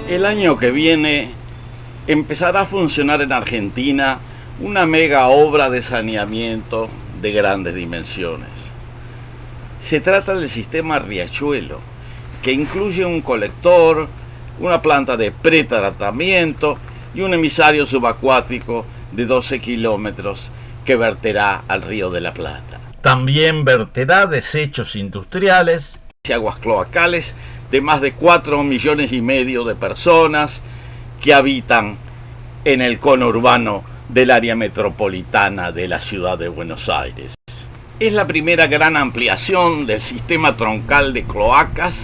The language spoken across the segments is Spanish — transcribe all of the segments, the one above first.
El año que viene empezará a funcionar en Argentina una mega obra de saneamiento de grandes dimensiones. Se trata del sistema Riachuelo, que incluye un colector, una planta de pretratamiento y un emisario subacuático de 12 kilómetros que verterá al Río de la Plata. También verterá desechos industriales y aguas cloacales de más de 4,5 millones de personas que habitan en el cono urbano del área metropolitana de la ciudad de Buenos Aires. Es la primera gran ampliación del sistema troncal de cloacas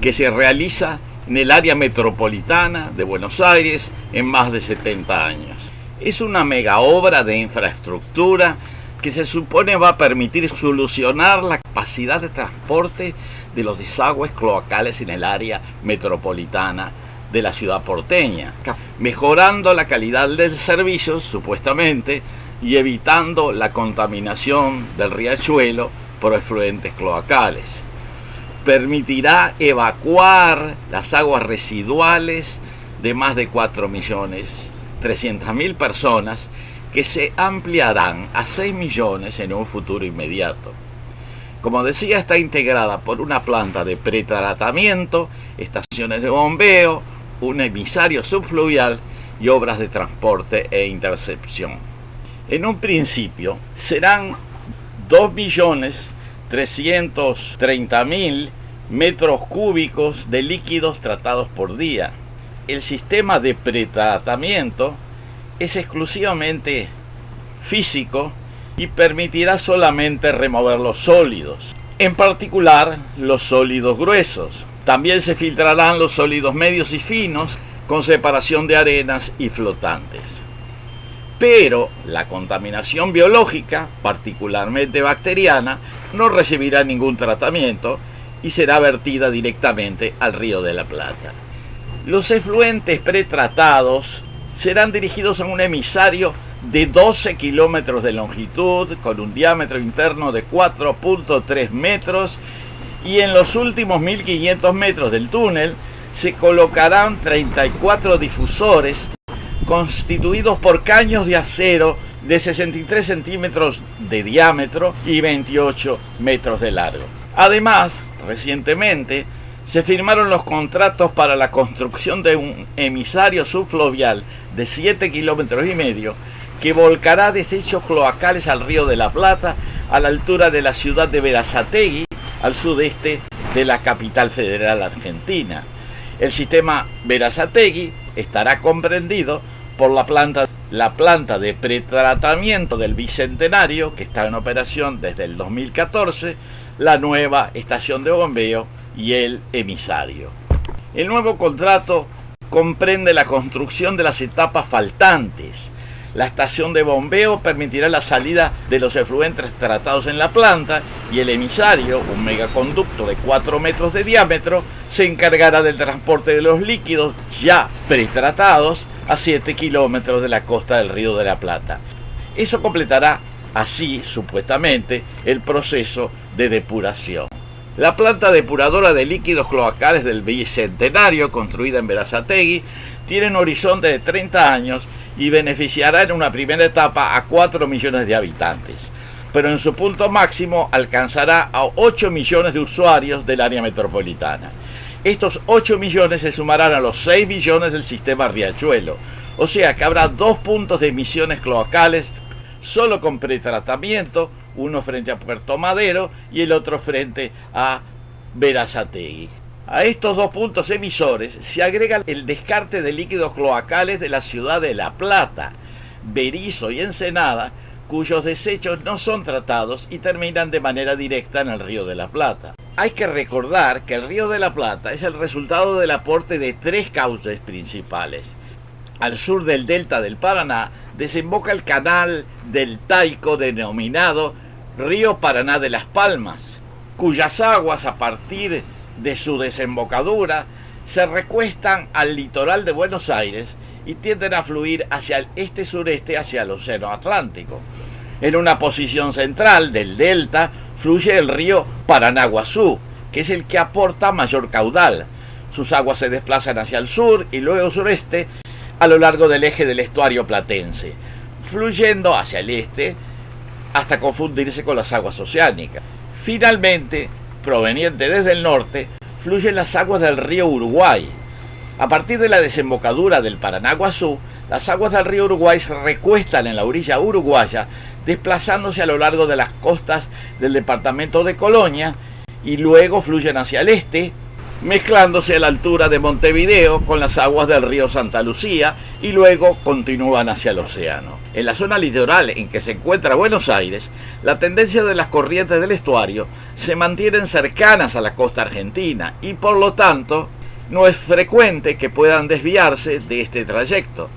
que se realiza en el área metropolitana de Buenos Aires en más de 70 años. Es una mega obra de infraestructura que se supone va a permitir solucionar la capacidad de transporte de los desagües cloacales en el área metropolitana de la ciudad porteña, mejorando la calidad del servicio, supuestamente, y evitando la contaminación del riachuelo por efluentes cloacales. Permitirá evacuar las aguas residuales de más de 4.300.000 personas que se ampliarán a 6 millones en un futuro inmediato. Como decía, está integrada por una planta de pretratamiento, estaciones de bombeo, un emisario subfluvial y obras de transporte e intercepción. En un principio serán 2.330.000 metros cúbicos de líquidos tratados por día. El sistema de pretratamiento es exclusivamente físico y permitirá solamente remover los sólidos, en particular los sólidos gruesos. También se filtrarán los sólidos medios y finos con separación de arenas y flotantes. Pero la contaminación biológica, particularmente bacteriana, no recibirá ningún tratamiento y será vertida directamente al Río de la Plata. Los efluentes pretratados serán dirigidos a un emisario de 12 kilómetros de longitud, con un diámetro interno de 4,3 metros, y en los últimos 1.500 metros del túnel se colocarán 34 difusores constituidos por caños de acero de 63 centímetros de diámetro y 28 metros de largo. Además, recientemente se firmaron los contratos para la construcción de un emisario subfluvial de 7,5 kilómetros que volcará desechos cloacales al Río de la Plata a la altura de la ciudad de Berazategui, al sudeste de la capital federal argentina. El sistema Berazategui estará comprendido por la planta de pretratamiento del Bicentenario, que está en operación desde el 2014, la nueva estación de bombeo y el emisario. El nuevo contrato comprende la construcción de las etapas faltantes. La estación de bombeo permitirá la salida de los efluentes tratados en la planta y el emisario, un megaconducto de 4 metros de diámetro, se encargará del transporte de los líquidos ya pretratados a 7 kilómetros de la costa del Río de la Plata. Eso completará así, supuestamente, el proceso de depuración. La planta depuradora de líquidos cloacales del Bicentenario, construida en Berazategui, tiene un horizonte de 30 años y beneficiará en una primera etapa a 4 millones de habitantes, pero en su punto máximo alcanzará a 8 millones de usuarios del área metropolitana. Estos 8 millones se sumarán a los 6 millones del sistema Riachuelo, o sea que habrá 2 puntos de emisiones cloacales solo con pretratamiento, uno frente a Puerto Madero y el otro frente a Berazategui. A estos 2 puntos emisores se agrega el descarte de líquidos cloacales de la ciudad de La Plata, Berizo y Ensenada, cuyos desechos no son tratados y terminan de manera directa en el Río de la Plata. Hay que recordar que el Río de la Plata es el resultado del aporte de 3 cauces principales. Al sur del delta del Paraná desemboca el canal del Taico denominado Río Paraná de las Palmas, cuyas aguas a partir de su desembocadura se recuestan al litoral de Buenos Aires y tienden a fluir hacia el este-sureste hacia el Océano Atlántico. En una posición central del delta fluye el río Paranaguazú, que es el que aporta mayor caudal. Sus aguas se desplazan hacia el sur y luego sureste a lo largo del eje del estuario platense, fluyendo hacia el este hasta confundirse con las aguas oceánicas. Finalmente, proveniente desde el norte, fluyen las aguas del río Uruguay. A partir de la desembocadura del Paranaguazú, las aguas del río Uruguay se recuestan en la orilla uruguaya, desplazándose a lo largo de las costas del departamento de Colonia y luego fluyen hacia el este, mezclándose a la altura de Montevideo con las aguas del río Santa Lucía y luego continúan hacia el océano. En la zona litoral en que se encuentra Buenos Aires, la tendencia de las corrientes del estuario se mantienen cercanas a la costa argentina y por lo tanto no es frecuente que puedan desviarse de este trayecto.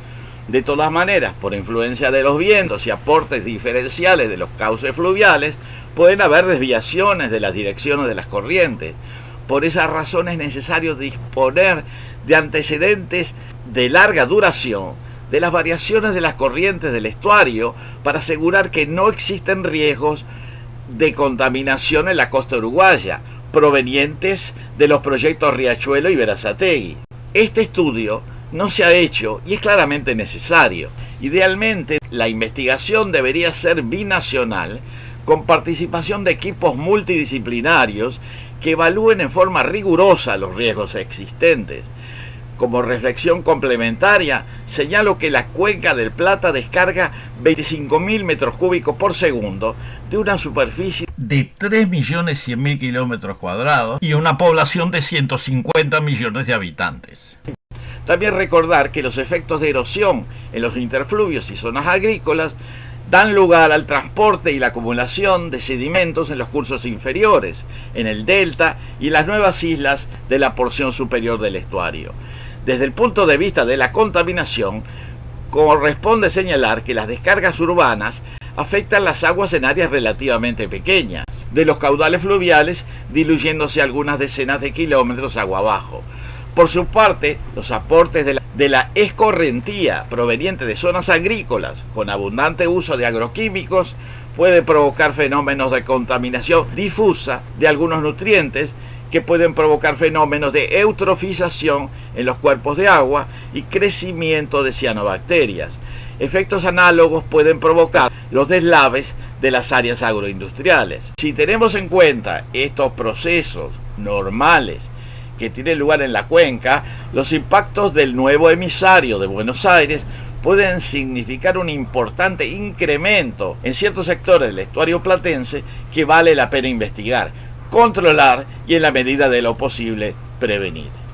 De todas maneras, por influencia de los vientos y aportes diferenciales de los cauces fluviales, pueden haber desviaciones de las direcciones de las corrientes. Por esa razón es necesario disponer de antecedentes de larga duración de las variaciones de las corrientes del estuario para asegurar que no existen riesgos de contaminación en la costa uruguaya provenientes de los proyectos Riachuelo y Berazategui. Este estudio no se ha hecho y es claramente necesario. Idealmente, la investigación debería ser binacional, con participación de equipos multidisciplinarios que evalúen en forma rigurosa los riesgos existentes. Como reflexión complementaria, señalo que la cuenca del Plata descarga 25.000 metros cúbicos por segundo de una superficie de 3.100.000 kilómetros cuadrados y una población de 150 millones de habitantes. También recordar que los efectos de erosión en los interfluvios y zonas agrícolas dan lugar al transporte y la acumulación de sedimentos en los cursos inferiores, en el delta y en las nuevas islas de la porción superior del estuario. Desde el punto de vista de la contaminación, corresponde señalar que las descargas urbanas afectan las aguas en áreas relativamente pequeñas, de los caudales fluviales diluyéndose algunas decenas de kilómetros agua abajo. Por su parte, los aportes de la escorrentía proveniente de zonas agrícolas con abundante uso de agroquímicos puede provocar fenómenos de contaminación difusa de algunos nutrientes que pueden provocar fenómenos de eutrofización en los cuerpos de agua y crecimiento de cianobacterias. Efectos análogos pueden provocar los deslaves de las áreas agroindustriales. Si tenemos en cuenta estos procesos normales que tienen lugar en la cuenca, los impactos del nuevo emisario de Buenos Aires pueden significar un importante incremento en ciertos sectores del estuario platense que vale la pena investigar, controlar y en la medida de lo posible prevenir.